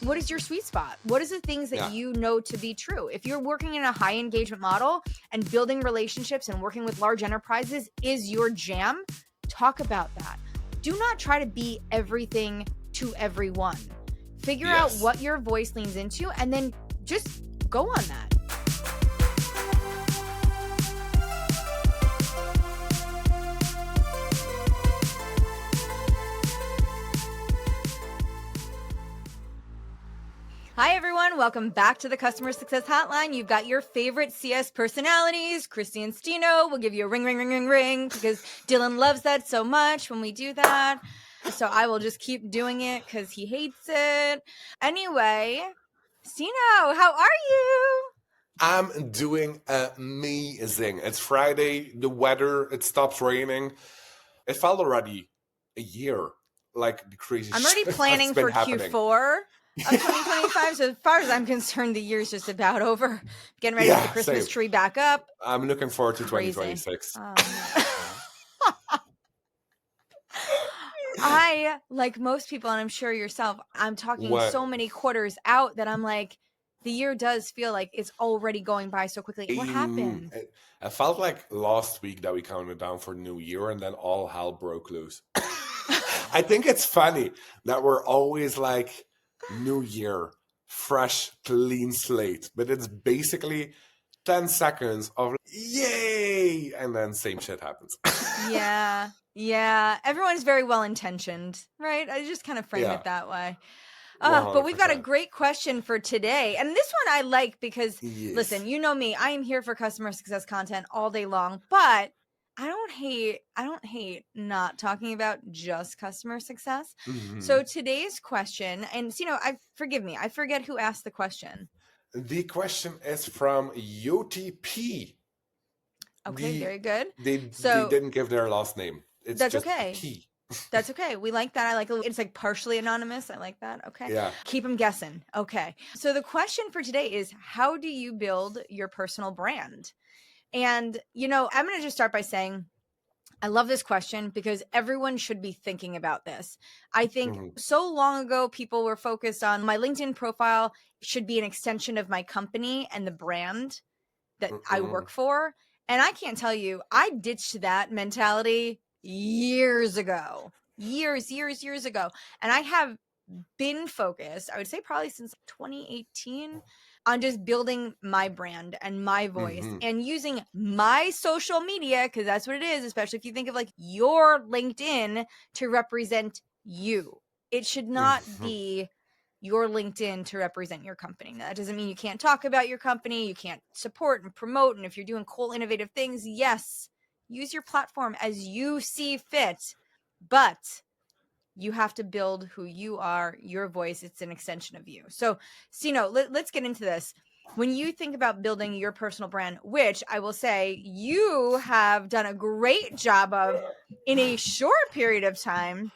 what is your sweet spot? What is the things that you know to be true? If you're working in a high engagement model and building relationships and working with large enterprises is your jam, talk about that. Do not try to be everything to everyone. Figure out what your voice leans into and then just go on that. Hi, everyone. Welcome back to the Customer Success Hotline. You've got your favorite CS personalities, Kristi and Stino. We'll give you a ring, ring, ring, ring, ring, because Dylan loves that so much when we do that. So I will just keep doing it because he hates it. Anyway, Stino, how are you? I'm doing amazing. It's Friday. The weather, it stops raining. It felt already a year, like the crazy I'm already planning for Q4 of 2025. So as far as I'm concerned, the year's just about over. Getting ready to put the Christmas tree back up. I'm looking forward to 2026. I, like most people, and I'm sure yourself, I'm talking so many quarters out that I'm like, the year does feel like it's already going by so quickly. What happened? It felt like last week that we counted down for the new year and then all hell broke loose. I think it's funny that we're always like, new year, fresh, clean slate. But it's basically 10 seconds of yay! And then same shit happens. Yeah. Everyone's very well-intentioned, right? I just kind of frame it that way. But we've got a great question for today. And this one I like because, listen, you know me, I am here for customer success content all day long, but I don't hate not talking about just customer success. Mm-hmm. So today's question, and forgive me, I forget who asked the question. The question is from UTP. Okay, very good. They didn't give their last name. It's that's just okay. P. That's okay. We like that. I like it's like partially anonymous. I like that. Okay. Yeah. Keep them guessing. Okay. So the question for today is, how do you build your personal brand? And, I'm going to just start by saying, I love this question because everyone should be thinking about this. I think so long ago, people were focused on my LinkedIn profile should be an extension of my company and the brand that I work for. And I can't tell you, I ditched that mentality years ago. Years ago. And I have been focused, I would say probably since 2018, on just building my brand and my voice and using my social media, because that's what it is, especially if you think of like your LinkedIn, to represent you. It should not be your LinkedIn to represent your company. Now, that doesn't mean you can't talk about your company, you can't support and promote, and if you're doing cool, innovative things, yes, use your platform as you see fit, but you have to build who you are, your voice. It's an extension of you. So, Stino, let's get into this. When you think about building your personal brand, which I will say you have done a great job of in a short period of time,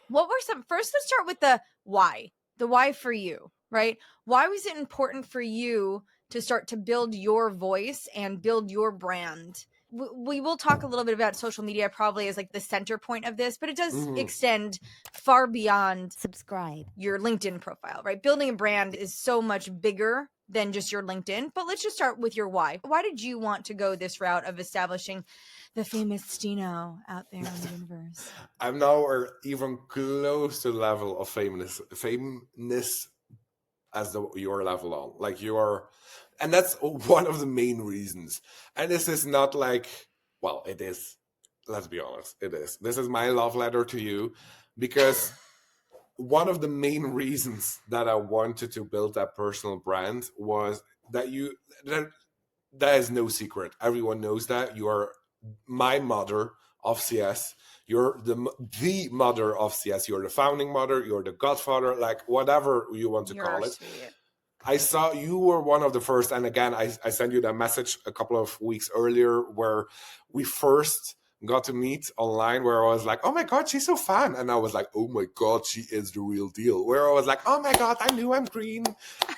what were first, let's start with the why for you, right? Why was it important for you to start to build your voice and build your brand? We will talk a little bit about social media probably as like the center point of this, but it does extend far beyond your LinkedIn profile, right? Building a brand is so much bigger than just your LinkedIn, but let's just start with your why. Why did you want to go this route of establishing the famous Stino out there in the universe? I'm nowhere even close to the level of famous as your level on. Like you are, and that's one of the main reasons. And this is not like, well, it is. Let's be honest, it is. This is my love letter to you, because one of the main reasons that I wanted to build that personal brand was that that is no secret. Everyone knows that you are my mother of CS. You're the mother of CS. You're the founding mother. You're the godfather, like whatever you want to call it. Sweet. I saw you were one of the first. And again, I sent you that message a couple of weeks earlier where we first got to meet online, where I was like, oh my God, she's so fun. And I was like, oh my God, she is the real deal. Where I was like, oh my God, I knew I'm green.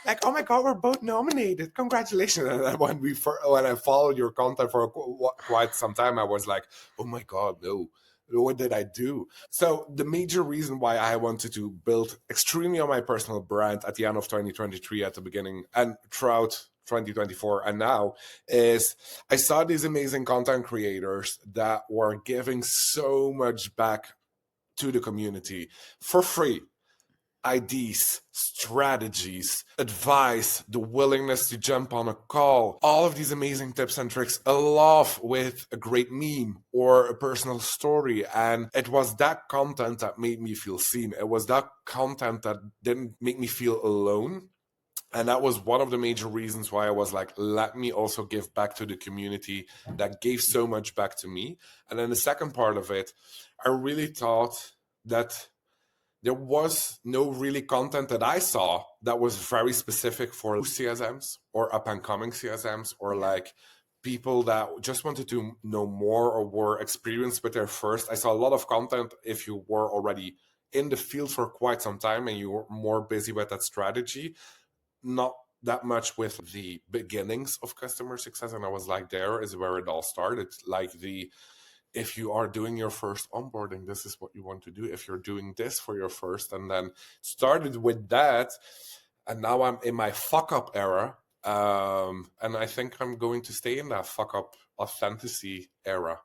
Like, oh my God, we're both nominated. Congratulations. And then when I followed your content for quite some time, I was like, oh my God, no. what did I do? So the major reason why I wanted to build extremely on my personal brand at the end of 2023, at the beginning and throughout 2024 and now, is I saw these amazing content creators that were giving so much back to the community for free. Ideas, strategies, advice, the willingness to jump on a call, all of these amazing tips and tricks, a laugh with a great meme or a personal story. And it was that content that made me feel seen. It was that content that didn't make me feel alone. And that was one of the major reasons why I was like, let me also give back to the community that gave so much back to me. And then the second part of it, I really thought that there was no really content that I saw that was very specific for CSMs or up and coming CSMs or like people that just wanted to know more or were experienced with their first. I saw a lot of content if you were already in the field for quite some time and you were more busy with that strategy, not that much with the beginnings of customer success. And I was like, there is where it all started. Like if you are doing your first onboarding, this is what you want to do. If you're doing this for your first, and then started with that, and now I'm in my fuck up era, and I think I'm going to stay in that fuck up authenticity era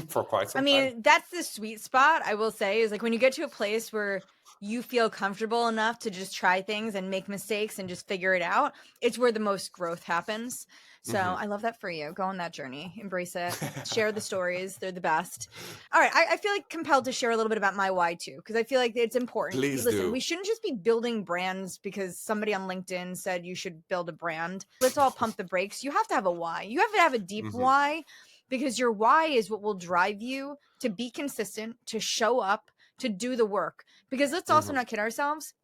for quite some time. That's the sweet spot, I will say, is like when you get to a place where you feel comfortable enough to just try things and make mistakes and just figure it out, it's where the most growth happens. So I love that for you. Go on that journey, embrace it, share the stories. They're the best. All right. I feel like compelled to share a little bit about my why too, because I feel like it's important. Please Listen, do. we shouldn't just be building brands because somebody on LinkedIn said you should build a brand. Let's all pump the brakes. You have to have a why. You have to have a deep why, because your why is what will drive you to be consistent, to show up, to do the work. Because let's also not kid ourselves.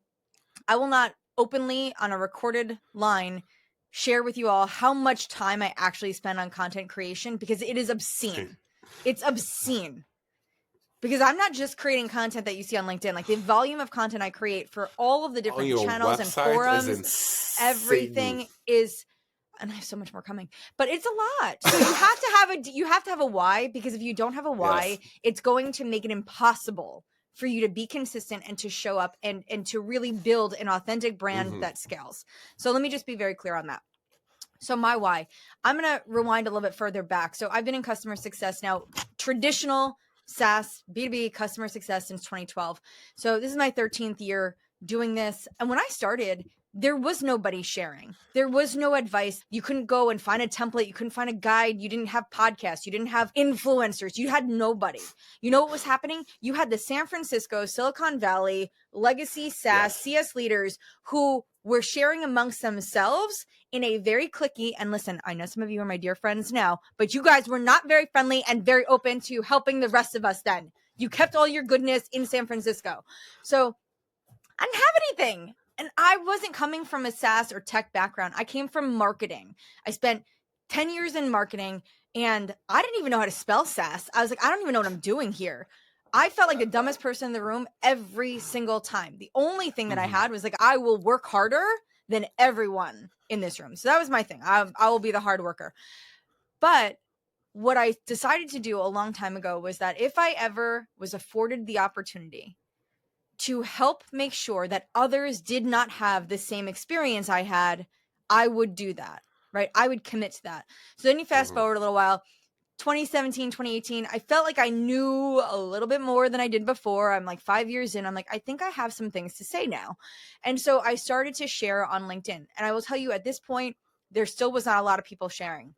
I will not openly on a recorded line share with you all how much time I actually spend on content creation, because it is obscene. It's obscene. Because I'm not just creating content that you see on LinkedIn. Like the volume of content I create for all of the different channels and forums, everything is, and I have so much more coming, but it's a lot. So you have to have a why, because if you don't have a why, it's going to make it impossible for you to be consistent and to show up and to really build an authentic brand that scales. So let me just be very clear on that. So my why, I'm going to rewind a little bit further back. So I've been in customer success now, traditional SaaS, B2B customer success since 2012. So this is my 13th year doing this. And when I started, there was nobody sharing. There was no advice. You couldn't go and find a template. You couldn't find a guide. You didn't have podcasts. You didn't have influencers. You had nobody. You know what was happening? You had the San Francisco, Silicon Valley, legacy SaaS, CS leaders who were sharing amongst themselves in a very cliquey, and listen, I know some of you are my dear friends now, but you guys were not very friendly and very open to helping the rest of us then. You kept all your goodness in San Francisco. So I didn't have anything. And I wasn't coming from a SaaS or tech background. I came from marketing. I spent 10 years in marketing, and I didn't even know how to spell SaaS. I was like, I don't even know what I'm doing here. I felt like the dumbest person in the room every single time. The only thing that I had was like, I will work harder than everyone in this room. So that was my thing. I will be the hard worker. But what I decided to do a long time ago was that if I ever was afforded the opportunity to help make sure that others did not have the same experience I had, I would do that, right? I would commit to that. So then you fast forward a little while, 2017, 2018, I felt like I knew a little bit more than I did before. I'm like 5 years in. I'm like, I think I have some things to say now. And so I started to share on LinkedIn. And I will tell you at this point, there still was not a lot of people sharing.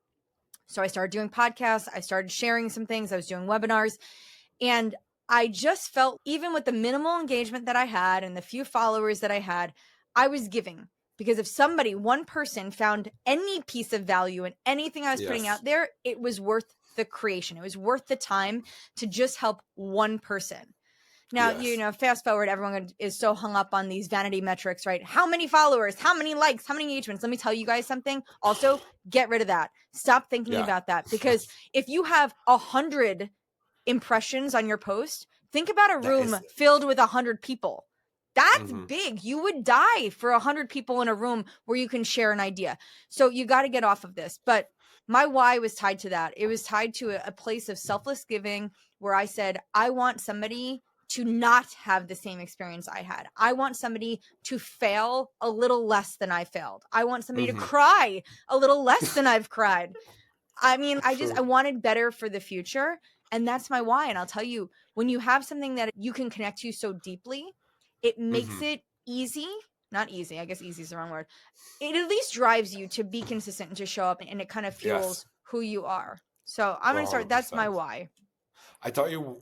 So I started doing podcasts. I started sharing some things. I was doing webinars. And I just felt, even with the minimal engagement that I had and the few followers that I had, I was giving. Because if somebody, one person, found any piece of value in anything I was putting out there, it was worth the creation. It was worth the time to just help one person. Now, you know, fast forward, everyone is so hung up on these vanity metrics, right? How many followers, how many likes, how many engagements? Let me tell you guys something. Also, get rid of that. Stop thinking about that. Because if you have 100 impressions on your post, think about a room filled with 100 people. That's big. You would die for 100 people in a room where you can share an idea. So you got to get off of this. But my why was tied to that. It was tied to a place of selfless giving where I said, I want somebody to not have the same experience I had. I want somebody to fail a little less than I failed. I want somebody to Mm-hmm. cry a little less than I've cried. I mean, I Sure. wanted better for the future. And that's my why. And I'll tell you, when you have something that you can connect to so deeply, it makes Mm-hmm. it easy. Not easy. I guess easy is the wrong word. It at least drives you to be consistent and to show up, and it kind of Yes. fuels who you are. So I'm going to start. That's my 100%. why. I thought you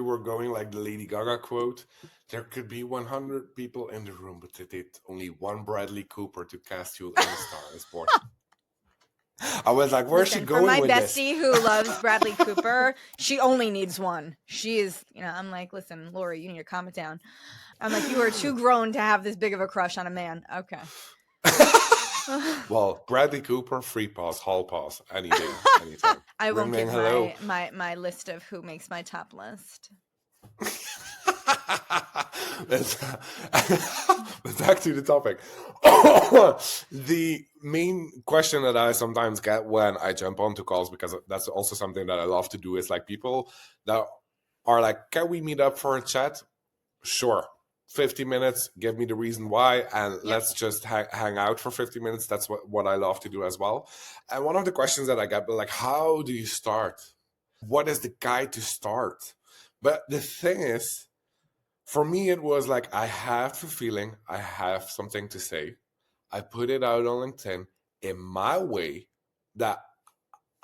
were going like the Lady Gaga quote. There could be 100 people in the room, but they did only one Bradley Cooper to cast you in A Star Is Born. I was like, where's she Listen, for going my with this? bestie who loves Bradley Cooper, she only needs one. She is, I'm like, listen, Lori, you need to calm it down. I'm like, you are too grown to have this big of a crush on a man. Okay. Well, Bradley Cooper, free pass, hall pass, any day, anytime. I Ring, won't ring, give hello. my list of who makes my top list. Let's back to the topic. The main question that I sometimes get when I jump onto calls, because that's also something that I love to do, is like people that are like, can we meet up for a chat? Sure. 50 minutes, give me the reason why, and Yep. let's just hang out for 50 minutes. That's what I love to do as well. And one of the questions that I get, like, how do you start? What is the guide to start? But the thing is, for me, it was like, I have the feeling, I have something to say. I put it out on LinkedIn in my way that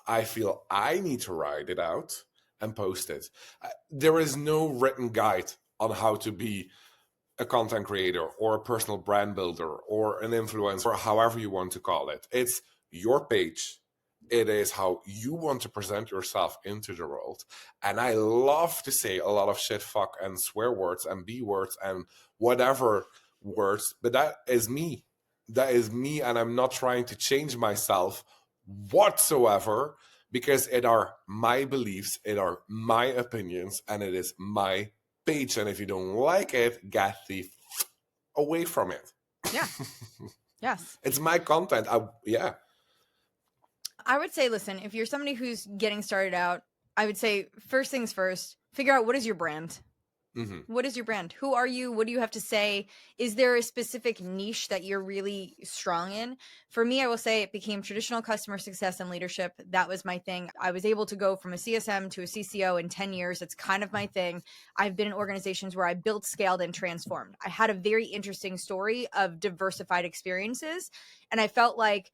I feel I need to write it out and post it. There is no written guide on how to be a content creator or a personal brand builder or an influencer, or however you want to call it. It's your page. It is how you want to present yourself into the world. And I love to say a lot of shit, fuck, and swear words and B words and whatever words, but that is me. That is me, and I'm not trying to change myself whatsoever, because it are my beliefs, it are my opinions, and it is my page. And if you don't like it, get the away from it. Yeah. Yes. It's my content. Yeah. I would say, listen, if you're somebody who's getting started out, I would say first things first, figure out what is your brand. Mm-hmm. What is your brand? Who are you? What do you have to say? Is there a specific niche that you're really strong in? For me, I will say it became traditional customer success and leadership. That was my thing. I was able to go from a CSM to a CCO in 10 years. It's kind of my thing. I've been in organizations where I built, scaled, and transformed. I had a very interesting story of diversified experiences. And I felt like,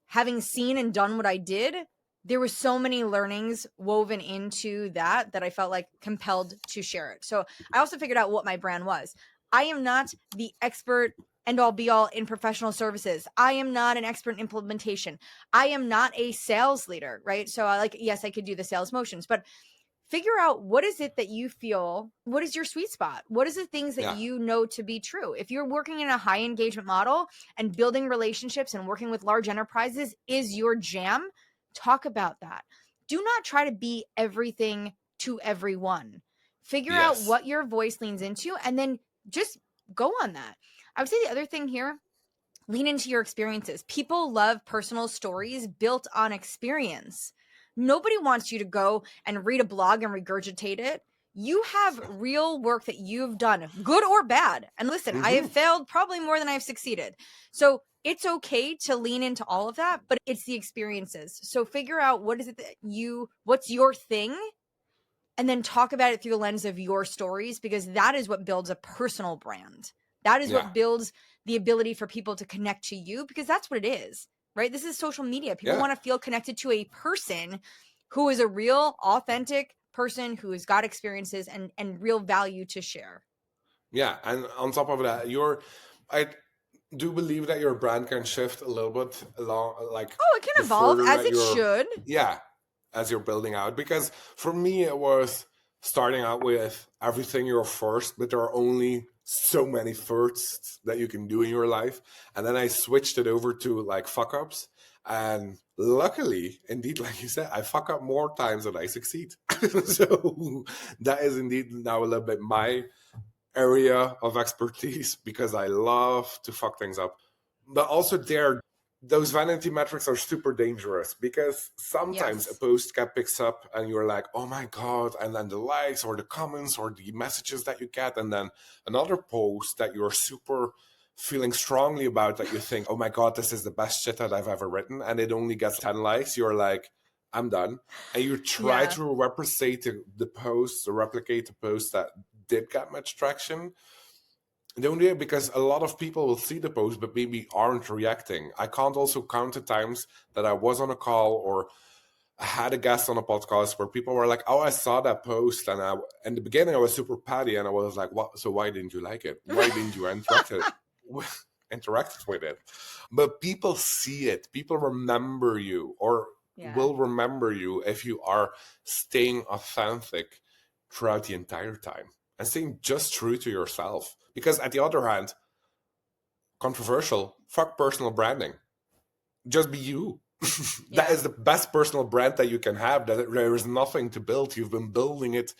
having seen and done what I did, there were so many learnings woven into that I felt like compelled to share it. So I also figured out what my brand was. I am not the expert end all be all in professional services. I am not an expert in implementation. I am not a sales leader, right? So yes, I could do the sales motions, but figure out what is it that you feel, what is your sweet spot? What is the things that Yeah. you know to be true? If you're working in a high engagement model and building relationships and working with large enterprises is your jam, talk about that. Do not try to be everything to everyone. Figure out Yes. what your voice leans into and then just go on that. I would say the other thing here, lean into your experiences. People love personal stories built on experience. Nobody wants you to go and read a blog and regurgitate it. You have real work that you've done, good or bad. And listen, I Mm-hmm. have failed probably more than I've succeeded. So it's okay to lean into all of that, but it's the experiences. So figure out what is it that what's your thing, and then talk about it through the lens of your stories, because that is what builds a personal brand. That is Yeah. what builds the ability for people to connect to you, because that's what it is, right? This is social media. People Yeah. want to feel connected to a person who is a real, authentic person who has got experiences and real value to share. Yeah. And on top of that, I do believe that your brand can shift a little bit along, like Oh, it the can evolve further as that it you're, should. yeah, as you're building out. Because for me, it was starting out with everything you're first, but there are only so many firsts that you can do in your life. And then I switched it over to like fuck ups. And luckily, indeed, like you said, I fuck up more times than I succeed. So that is indeed now a little bit my area of expertise, because I love to fuck things up. But also there, those vanity metrics are super dangerous because sometimes a Yes. post get picks up and you're like, oh my God. And then the likes or the comments or the messages that you get. And then another post that you're super feeling strongly about that you think, oh my God, this is the best shit that I've ever written. And it only gets 10 likes. You're like, I'm done. And you try Yeah. to replicate the posts or replicate the posts that did get much traction. Don't do it because a lot of people will see the post but maybe aren't reacting. I can't also count the times that I was on a call or I had a guest on a podcast where people were like, "Oh, I saw that post," and in the beginning I was super patty and I was like, "What? So why didn't you like it? Why didn't you interact with it?" But people see it. People remember you or Yeah. will remember you if you are staying authentic throughout the entire time and staying just true to yourself. Because at the other hand, controversial, fuck personal branding. Just be you. That Yeah. is the best personal brand that you can have. That there is nothing to build. You've been building it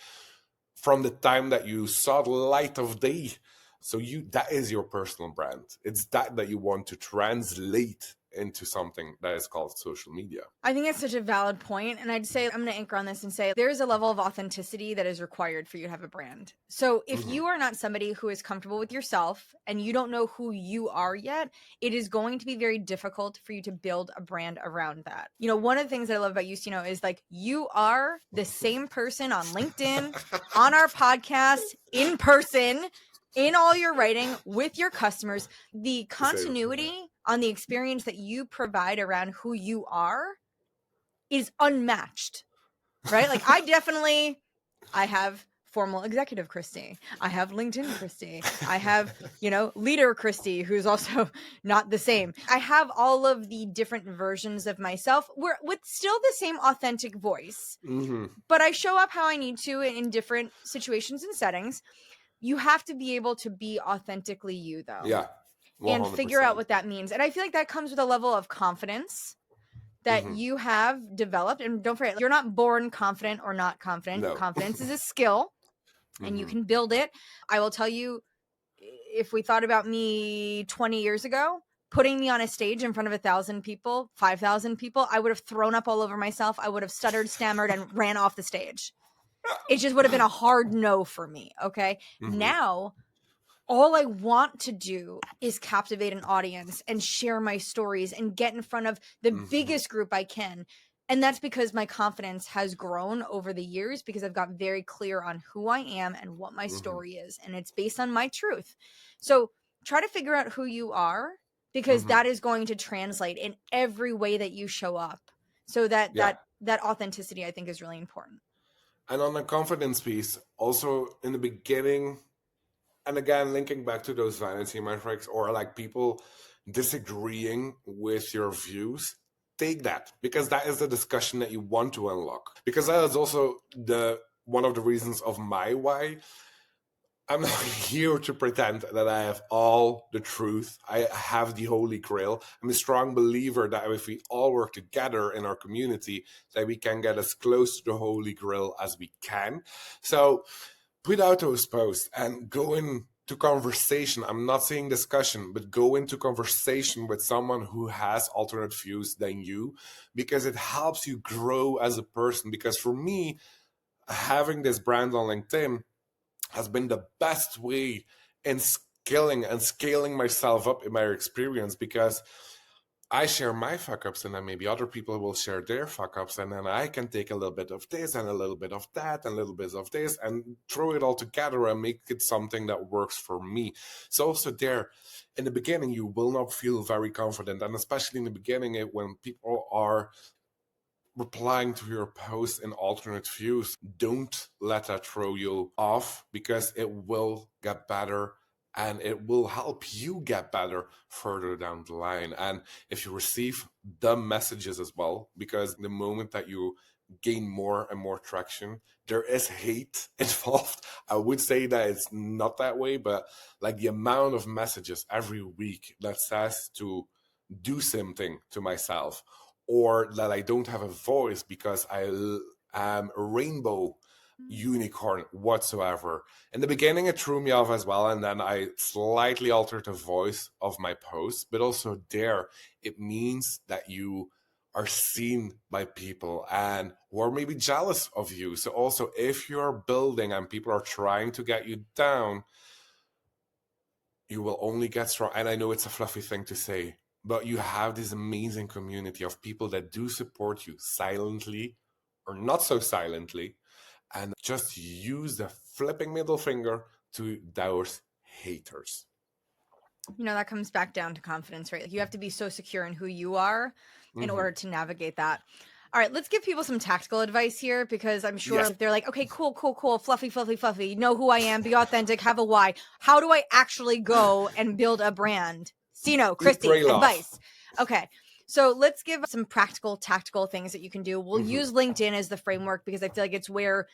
from the time that you saw the light of day. So that is your personal brand. It's that you want to translate into something that is called social media. I think that's such a valid point. And I'd say, I'm going to anchor on this and say there's a level of authenticity that is required for you to have a brand. So if Mm-hmm. you are not somebody who is comfortable with yourself and you don't know who you are yet, it is going to be very difficult for you to build a brand around that. You know, one of the things I love about you, Stino, is like you are the same person on LinkedIn, on our podcast, in person, in all your writing with your customers. The continuity on the experience that you provide around who you are is unmatched, right? Like I have formal executive Kristi. I have LinkedIn Kristi. I have, leader Kristi, who's also not the same. I have all of the different versions of myself with still the same authentic voice, Mm-hmm. but I show up how I need to in different situations and settings. You have to be able to be authentically you, though. Yeah, And figure out 100%. what that means. And I feel like that comes with a level of confidence that Mm-hmm. you have developed. And don't forget, you're not born confident or not confident. No. Confidence is a skill and you Mm-hmm. can build it. I will tell you, if we thought about me 20 years ago, putting me on a stage in front of 1,000 people, 5,000 people, I would have thrown up all over myself. I would have stuttered, stammered, and ran off the stage. It just would have been a hard no for me. Okay. Mm-hmm. Now, all I want to do is captivate an audience and share my stories and get in front of the Mm-hmm. biggest group I can. And that's because my confidence has grown over the years because I've got very clear on who I am and what my Mm-hmm. story is. And it's based on my truth. So try to figure out who you are because Mm-hmm. that is going to translate in every way that you show up. So that Yeah. that authenticity, I think, is really important. And on the confidence piece, also in the beginning, and again, linking back to those vanity metrics or like people disagreeing with your views, take that because that is the discussion that you want to unlock. Because that is also the one of the reasons of my why. I'm not here to pretend that I have all the truth. I have the holy grail. I'm a strong believer that if we all work together in our community, that we can get as close to the holy grail as we can. So put out those posts and go into conversation. I'm not saying discussion, but go into conversation with someone who has alternate views than you, because it helps you grow as a person. Because for me, having this brand on LinkedIn has been the best way in scaling myself up in my experience, because I share my fuck ups and then maybe other people will share their fuck ups, and then I can take a little bit of this and a little bit of that and a little bit of this and throw it all together and make it something that works for me. So also there, in the beginning, you will not feel very confident, and especially in the beginning, when people are replying to your posts in alternate views, don't let that throw you off, because it will get better and it will help you get better further down the line. And if you receive dumb messages as well, because the moment that you gain more and more traction, there is hate involved. I would say that it's not that way, but like the amount of messages every week that says to do something to myself, or that I don't have a voice because I am a rainbow, unicorn whatsoever. In the beginning, it threw me off as well, and then I slightly altered the voice of my post. But also there, it means that you are seen by people and who are maybe jealous of you. So also, if you're building and people are trying to get you down, you will only get strong. And I know it's a fluffy thing to say, but you have this amazing community of people that do support you silently or not so silently, and just use the flipping middle finger to those haters. That comes back down to confidence, right? Like, you have to be so secure in who you are in order to navigate that. All right, let's give people some tactical advice here, because I'm sure they're like, okay, cool, fluffy, know who I am, be authentic, have a why. How do I actually go and build a brand? Stino, Kristi, advice. Okay, so let's give some practical, tactical things that you can do. We'll use LinkedIn as the framework, because I feel like it's where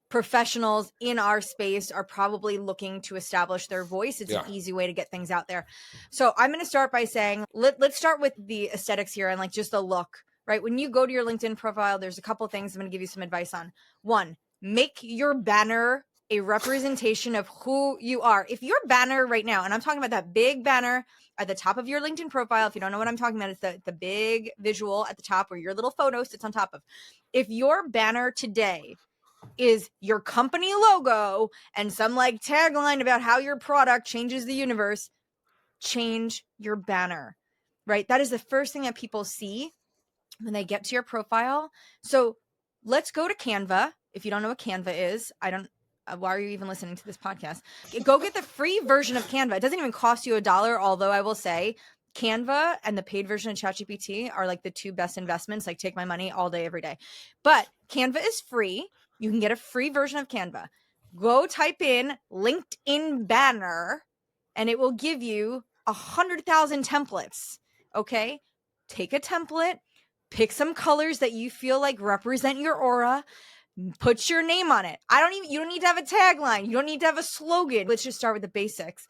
professionals in our space are probably looking to establish their voice. It's an easy way to get things out there. So I'm going to start by saying, let's start with the aesthetics here and like just the look, right? When you go to your LinkedIn profile, there's a couple things I'm going to give you some advice on. One, make your banner a representation of who you are. If your banner right now, and I'm talking about that big banner at the top of your LinkedIn profile, if you don't know what I'm talking about, it's the big visual at the top where your little photo sits on top of. If your banner today is your company logo and some like tagline about how your product changes the universe, change your banner, right? That is the first thing that people see when they get to your profile. So let's go to Canva. If you don't know what Canva is, why are you even listening to this podcast? Go get the free version of Canva. It doesn't even cost you $1, although I will say Canva and the paid version of ChatGPT are like the two best investments. Like, take my money all day, every day. But Canva is free. You can get a free version of Canva. Go type in LinkedIn banner and it will give you 100,000 templates. Okay. Take a template, pick some colors that you feel like represent your aura, put your name on it. You don't need to have a tagline. You don't need to have a slogan. Let's just start with the basics.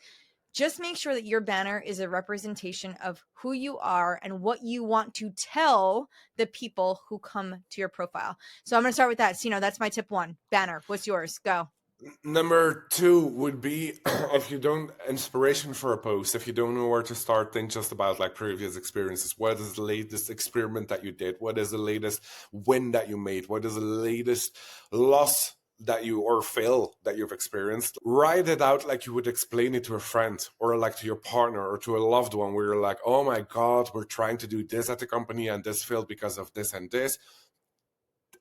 Just make sure that your banner is a representation of who you are and what you want to tell the people who come to your profile. So I'm going to start with that. Stino, that's my tip 1. Banner. What's yours? Go. Number 2 would be, if you don't, inspiration for a post, if you don't know where to start, think just about like previous experiences. What is the latest experiment that you did? What is the latest win that you made? What is the latest loss that you or fail that you've experienced? Write it out like you would explain it to a friend or like to your partner or to a loved one, where you're like, oh my God, we're trying to do this at the company and this failed because of this and this.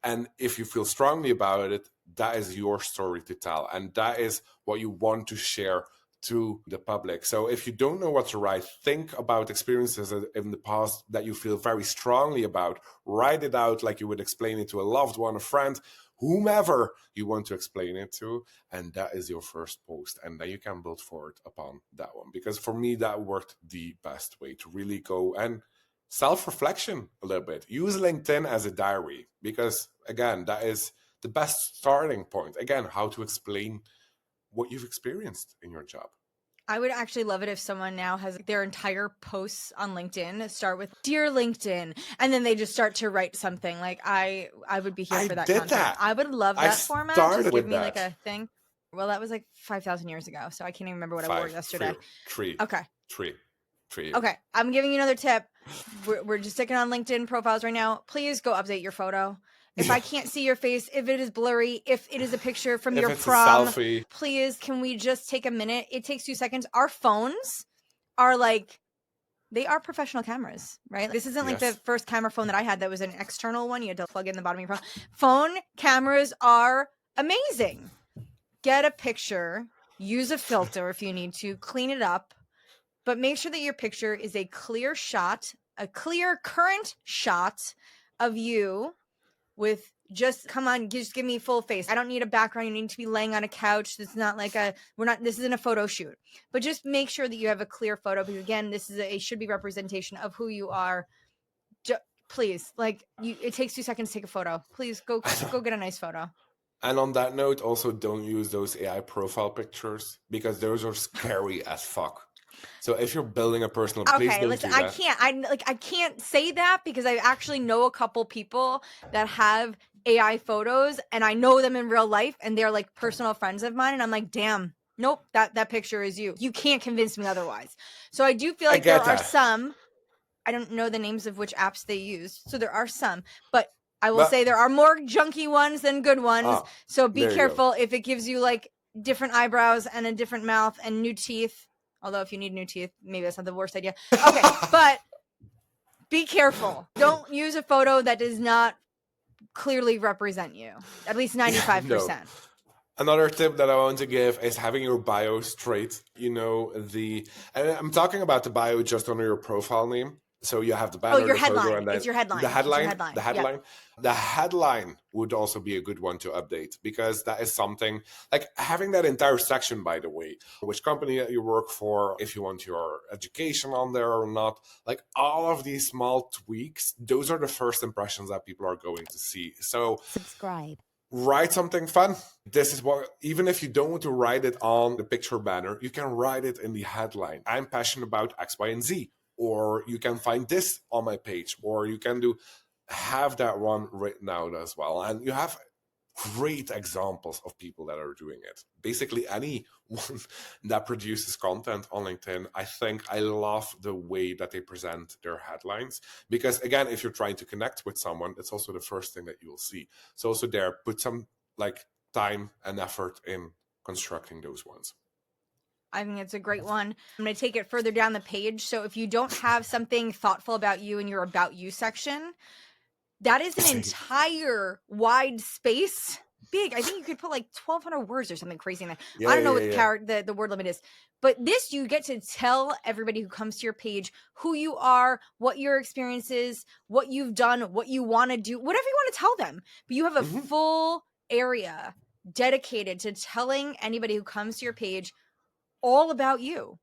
And if you feel strongly about it, that is your story to tell. And that is what you want to share to the public. So if you don't know what to write, think about experiences in the past that you feel very strongly about. Write it out like you would explain it to a loved one, a friend, whomever you want to explain it to. And that is your first post. And then you can build forward upon that one. Because for me, that worked the best way to really go and self-reflection a little bit. Use LinkedIn as a diary, because again, that is the best starting point. Again, how to explain what you've experienced in your job. I would actually love it if someone now has their entire posts on LinkedIn start with "Dear LinkedIn," and then they just start to write something. Like, I would be here for that content. That. I would love that format. Just give me like a thing. Well, that was like 5,000 years ago, so I can't even remember what I wore yesterday. 3. Okay. 3. Okay, I'm giving you another tip. We're just sticking on LinkedIn profiles right now. Please go update your photo. If I can't see your face, if it is blurry, if it is a picture from your prom, please, can we just take a minute? It takes 2 seconds. Our phones are like, they are professional cameras, right? This isn't like the first camera phone that I had that was an external one. You had to plug in the bottom of your phone. Phone cameras are amazing. Get a picture, use a filter if you need to, clean it up, but make sure that your picture is a clear shot, a clear current shot of you with just give me full face. I don't need a background. You need to be laying on a couch. This is not like this isn't a photo shoot, but just make sure that you have a clear photo, because again, this is it should be representation of who you are. Please, it takes 2 seconds to take a photo. Please go get a nice photo. And on that note, also don't use those AI profile pictures, because those are scary as fuck. So if you're building a personal, please don't do that. I can't say that, because I actually know a couple people that have AI photos and I know them in real life and they're like personal friends of mine. And I'm like, damn, nope, that picture is you. You can't convince me otherwise. So I do feel I like there get are that. some, I don't know the names of which apps they use. So there are some, but I will But say there are more junky ones than good ones. So be there you go. careful if it gives you like different eyebrows and a different mouth and new teeth. Although if you need new teeth, maybe that's not the worst idea. Okay, but be careful. Don't use a photo that does not clearly represent you. At least Yeah, no. 95%. Another tip that I want to give is having your bio straight. And I'm talking about the bio just under your profile name. So you have the Oh, banner, your the photo, headline. and It's then your the headline. It's your headline. The headline. Yep. headline. The headline would also be a good one to update because that is something like having that entire section, by the way, which company that you work for, if you want your education on there or not, like all of these small tweaks, those are the first impressions that people are going to see. So Subscribe. write something fun. This is what, even if you don't want to write it on the picture banner, you can write it in the headline. I'm passionate about X, Y, and Z. Or you can find this on my page, or you can have that one written out as well. And you have great examples of people that are doing it. Basically, anyone that produces content on LinkedIn, I think I love the way that they present their headlines. Because again, if you're trying to connect with someone, it's also the first thing that you'll see. So also there, put some like time and effort in constructing those ones. I think it's a great one. I'm going to take it further down the page. So if you don't have something thoughtful about you in your About You section, that is an entire wide space. Big. I think you could put like 1,200 words or something crazy in there. Yeah, I don't know yeah, what the word limit is. But this, you get to tell everybody who comes to your page who you are, what your experience is, what you've done, what you want to do, whatever you want to tell them. But you have a full area dedicated to telling anybody who comes to your page all about you.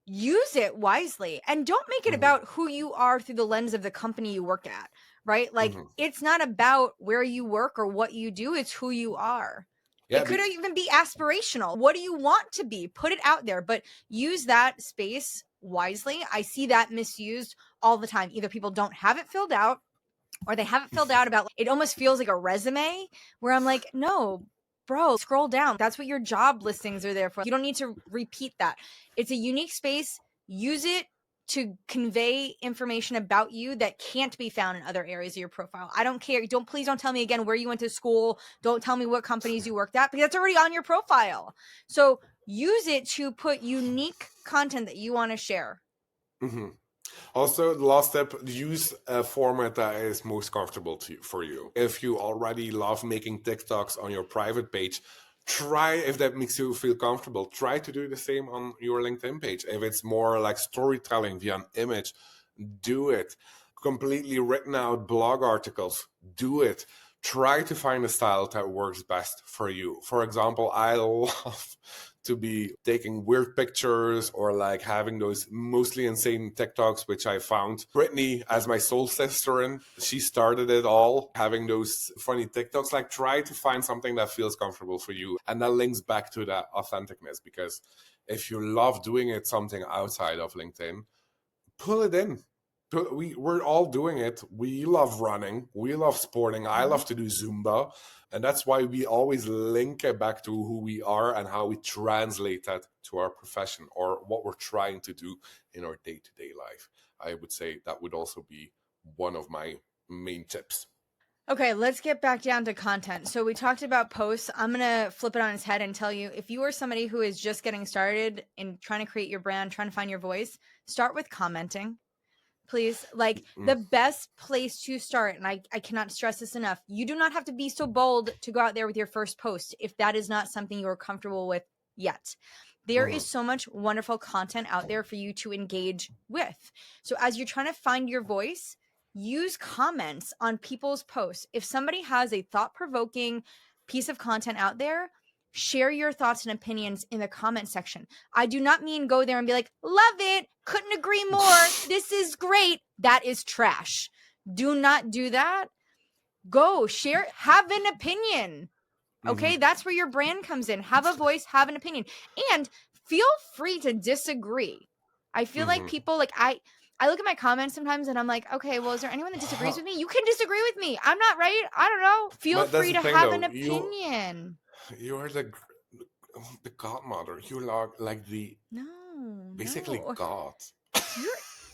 Use it wisely and don't make it about who you are through the lens of the company you work at, right? Like it's not about where you work or what you do, it's who you are. Yeah, It could even be aspirational. What do you want to be? Put it out there, but use that space wisely. I see that misused all the time. Either people don't have it filled out or they have it filled out about, it almost feels like a resume where I'm like, no, bro, scroll down. That's what your job listings are there for. You don't need to repeat that. It's a unique space. Use it to convey information about you that can't be found in other areas of your profile. I don't care. Please don't tell me again where you went to school. Don't tell me what companies you worked at because that's already on your profile. So use it to put unique content that you want to share. Also, the last step, use a format that is most comfortable for you. If you already love making TikToks on your private page, try, if that makes you feel comfortable, try to do the same on your LinkedIn page. If it's more like storytelling via an image, do it. Completely written out blog articles, do it. Try to find a style that works best for you. For example, I love to be taking weird pictures or like having those mostly insane TikToks, which I found Brittany as my soul sister in. She started it all, having those funny TikToks. Like, try to find something that feels comfortable for you. And that links back to that authenticness, because if you love doing it something outside of LinkedIn, pull it in. We're all doing it. We love running. We love sporting. I love to do Zumba. And that's why we always link it back to who we are and how we translate that to our profession or what we're trying to do in our day-to-day life. I would say that would also be one of my main tips. Okay, let's get back down to content. So we talked about posts. I'm going to flip it on its head and tell you, if you are somebody who is just getting started in trying to create your brand, trying to find your voice, start with commenting. Please. Like the best place to start, and I cannot stress this enough, you do not have to be so bold to go out there with your first post if that is not something you're comfortable with yet. There is so much wonderful content out there for you to engage with. So as you're trying to find your voice, use comments on people's posts. If somebody has a thought-provoking piece of content out there, share your thoughts and opinions in the comment section. I do not mean go there and be like, love it, couldn't agree more, this is great. That is trash. Do not do that. Go share, have an opinion. Okay, that's where your brand comes in. Have a voice, have an opinion, and feel free to disagree. I feel like people I look at my comments sometimes and I'm like, okay, well, is there anyone that disagrees with me? You can disagree with me. I'm not right. I don't know. Feel But that's free the to thing, have an though. opinion. You are the godmother. You're like the basically No. God.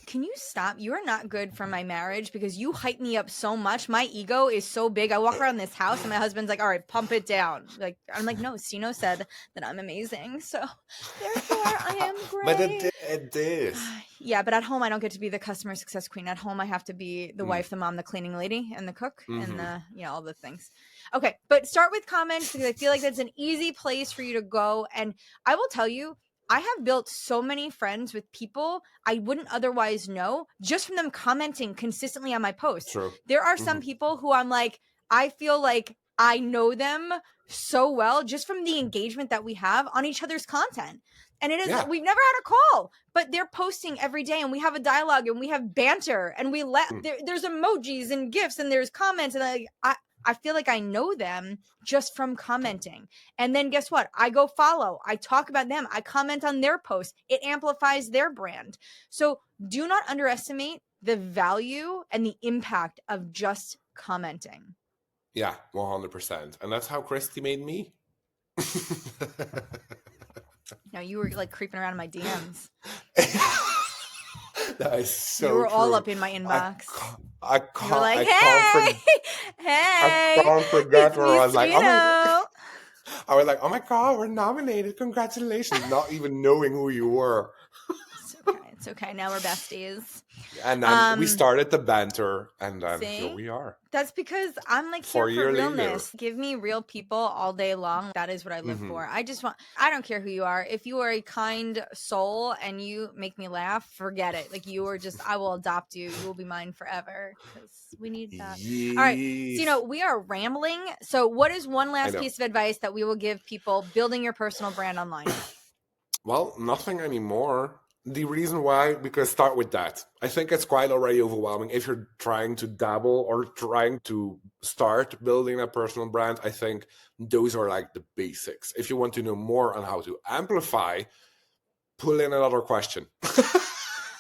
Can you stop? You are not good for my marriage because you hype me up so much. My ego is so big. I walk around this house and my husband's like, all right, pump it down. Like, I'm like, no, Stino said that I'm amazing. So therefore I am But great. it is. Yeah, but at home I don't get to be the customer success queen. At home I have to be the Mm. wife, the mom, the cleaning lady, and the cook, and Mm-hmm. all the things. Okay, but start with comments because I feel like that's an easy place for you to go. And I will tell you, I have built so many friends with people I wouldn't otherwise know just from them commenting consistently on my posts. True. There are some Mm-hmm. people who I'm like, I feel like I know them so well just from the engagement that we have on each other's content. And it is, Yeah. we've never had a call, but they're posting every day and we have a dialogue and we have banter and Mm. there's emojis and gifs and there's comments. And I feel like I know them just from commenting. And then guess what? I go follow, I talk about them, I comment on their posts. It amplifies their brand. So do not underestimate the value and the impact of just commenting. Yeah, 100%. And that's how Kristi made me. Now you were like creeping around in my DMs. That is You so were all true. up in my I inbox. ca- I You were can't like, I can't hey, forget hey, forget it's where me, I was like, oh my Stino. I was like, oh my God, we're nominated. Congratulations. Not even knowing who you were. It's okay. It's okay. Now we're besties. And then we started the banter, and then here See? we are. That's because I'm like here 4 year for later. realness. Give me real people all day long. That is what I live Mm-hmm. for. I don't care who you are. If you are a kind soul and you make me laugh, forget it. Like you are just, I will adopt you. You will be mine forever because we need that. All right. Yes. So, we are rambling. So, what is one I last know. piece of advice that we will give people building your personal brand online? Well, nothing anymore. The reason why, because start with that. I think it's quite already overwhelming if you're trying to dabble or trying to start building a personal brand. I think those are like the basics. If you want to know more on how to amplify, pull in another question.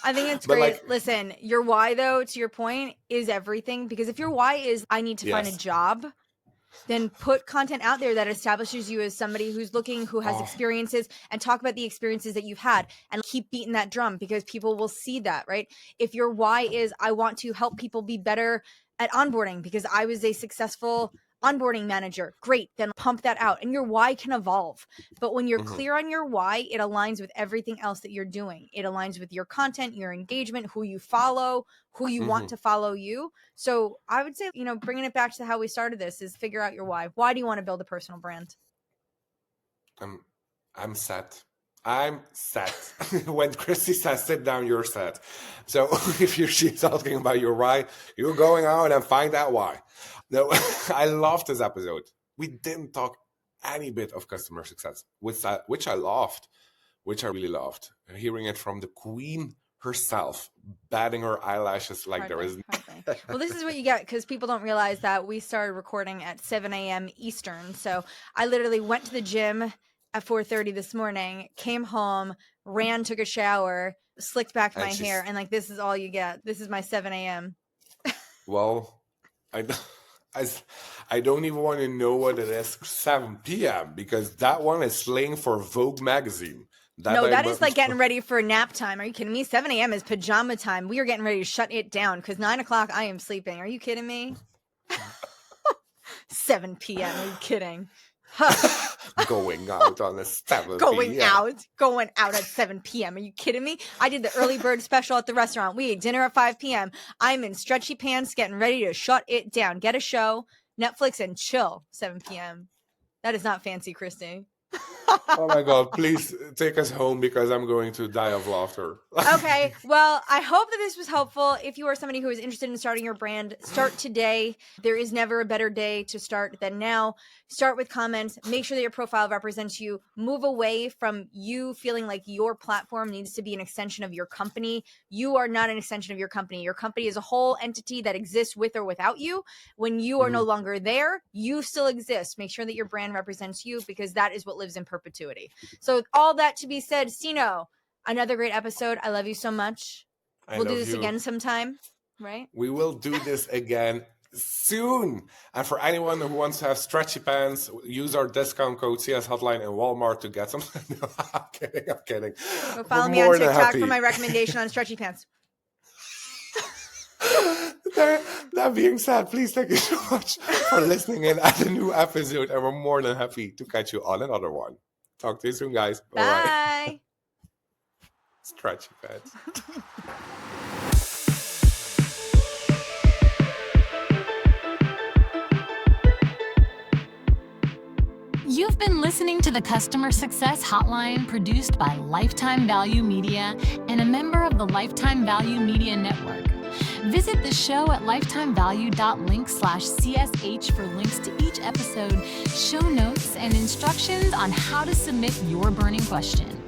I think it's But great. like, Listen, your why, though, to your point, is everything. Because if your why is, I need to find a yes. job, then put content out there that establishes you as somebody who's looking, who has Oh, experiences, and talk about the experiences that you've had and keep beating that drum because people will see that, right? If your why is, I want to help people be better at onboarding because I was a successful onboarding manager, great, then pump that out. And your why can evolve. But when you're mhm, clear on your why, it aligns with everything else that you're doing. It aligns with your content, your engagement, who you follow, who you want mhm. to follow you. So I would say, bringing it back to how we started this is figure out your why. Why do you want to build a personal brand? I'm, I'm set. I'm set. When Kristi says sit down, you're set. So if she's talking about your why, you're going out and find that why. No, I love this episode. We didn't talk any bit of customer success, which I loved, which I really loved. Hearing it from the queen herself, batting her eyelashes like there Hardly, is. hardly. Well, this is what you get because people don't realize that we started recording at 7 a.m. Eastern. So I literally went to the gym at 4:30 this morning, came home, ran, took a shower, slicked back my And hair, she's, and like this is all you get. This is my 7 a.m. well, I, I, I don't even want to know what it is 7 p.m. because that one is slang for Vogue magazine. That No, I that is like getting ready for nap time. Are you kidding me? 7 a.m. is pajama time. We are getting ready to shut it down because 9 o'clock I am sleeping. Are you kidding me? 7 p.m. Are you kidding? Huh. going out on a 7 going p.m. out, going out at 7 p.m. Are you kidding me? I did the early bird special at the restaurant. We ate dinner at 5 p.m. I'm in stretchy pants getting ready to shut it down. Get a show, Netflix, and chill 7 p.m. That is not fancy, Kristi. Oh my God, please take us home because I'm going to die of laughter. Okay. Well, I hope that this was helpful. If you are somebody who is interested in starting your brand, start today. There is never a better day to start than now. Start with comments. Make sure that your profile represents you. Move away from you feeling like your platform needs to be an extension of your company. You are not an extension of your company. Your company is a whole entity that exists with or without you. When you are no Mhm. longer there, you still exist. Make sure that your brand represents you because that is what lives in perpetuity. So, with all that to be said, Stino, another great episode. I love you so much. I We'll do love this you. again sometime, right? We will do this again soon. And for anyone who wants to have stretchy pants, use our discount code CS Hotline in Walmart to get some. No, I'm kidding. I'm kidding. Go We're follow me on more than TikTok for happy. my recommendation on stretchy pants. That being said, please thank you so much for listening in at a new episode, and we're more than happy to catch you on another one. Talk to you soon, guys. Bye-bye. Bye. Stretchy pants. You've been listening to the Customer Success Hotline, produced by Lifetime Value Media and a member of the Lifetime Value Media Network. Visit the show at lifetimevalue.link/CSH for links to each episode, show notes, and instructions on how to submit your burning question.